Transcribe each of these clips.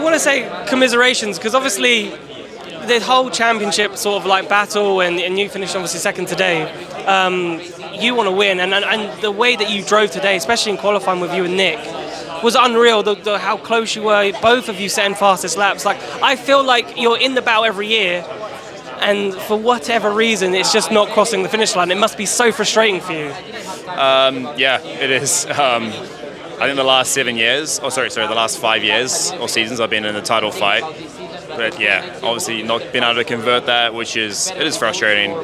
want to say commiserations, because obviously the whole championship sort of like battle, and you finished obviously second today. You want to win, and the way that you drove today, especially in qualifying with you and Nick, was unreal. How close you were, both of you setting fastest laps. Like, I feel like you're in the battle every year, and for whatever reason, it's just not crossing the finish line. It must be so frustrating for you. Yeah, it is. I think the last 7 years, the last 5 years or seasons, I've been in the title fight. But yeah, obviously not being able to convert that, it is frustrating.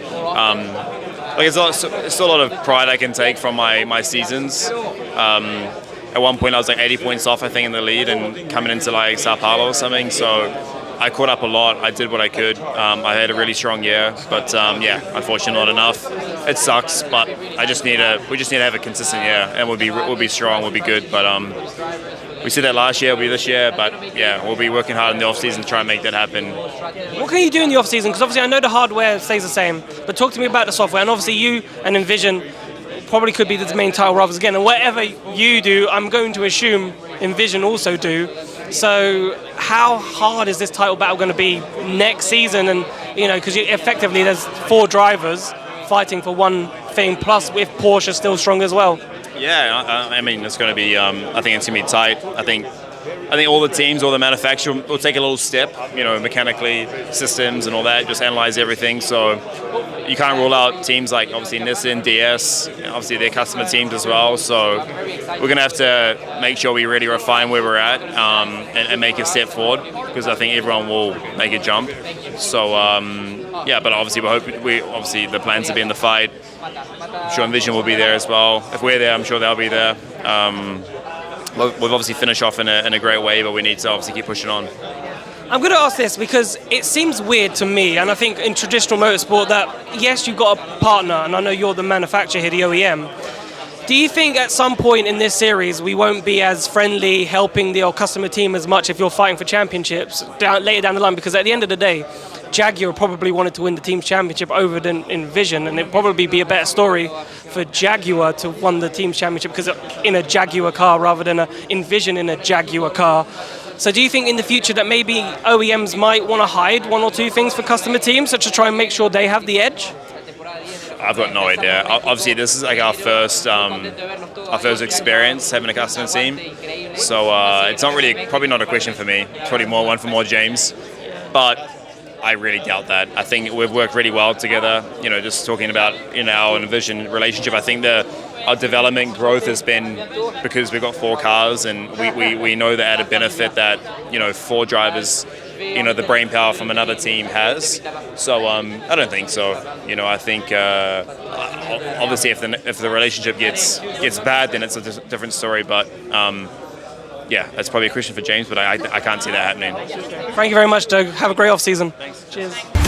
It's still a lot of pride I can take from my seasons. At one point I was like 80 points off, I think, in the lead, and coming into like Sao Paulo or something. So I caught up a lot. I did what I could. I had a really strong year, but unfortunately not enough. It sucks, but we just need to have a consistent year, and we'll be strong, we'll be good. But we said that last year, we'll be this year, but yeah, we'll be working hard in the off season to try and make that happen. What can you do in the off season? Because obviously I know the hardware stays the same, but talk to me about the software. And obviously you and Envision probably could be the main title rivals again, and whatever you do, I'm going to assume Envision also do. So how hard is this title battle going to be next season? And because effectively there's 4 drivers fighting for one thing, plus with Porsche still strong as well. Yeah, I mean, it's going to be. I think it's going to be tight. I think all the teams, all the manufacturers will take a little step, mechanically, systems and all that, just analyze everything. So you can't rule out teams like obviously Nissan, DS, obviously their customer teams as well. So we're going to have to make sure we really refine where we're at and make a step forward, because I think everyone will make a jump. So but obviously obviously the plans to be in the fight. I'm sure Envision will be there as well. If we're there, I'm sure they'll be there. We've obviously finished off in a great way, but we need to obviously keep pushing on. I'm going to ask this because it seems weird to me, and I think in traditional motorsport that, yes, you've got a partner, and I know you're the manufacturer here, the OEM. Do you think at some point in this series we won't be as friendly, helping the customer team as much if you're fighting for championships later down the line? Because at the end of the day, Jaguar probably wanted to win the team's championship over than Envision, and it'd probably be a better story for Jaguar to win the team's championship because in a Jaguar car rather than an Envision in a Jaguar car. So do you think in the future that maybe OEMs might want to hide 1 or 2 things for customer teams, such to try and make sure they have the edge? I've got no idea. Obviously, this is like our first experience having a customer team, so it's probably not a question for me. It's probably one for James, but I really doubt that. I think we've worked really well together. Just talking about our Envision relationship, I think our development growth has been because we've got 4 cars, and we know the added benefit that 4 drivers, the brain power from another team has. So I don't think so. I think obviously if the relationship gets bad, then it's a different story. But that's probably a question for James, but I can't see that happening. Thank you very much, Doug. Have a great off season. Thanks. Cheers.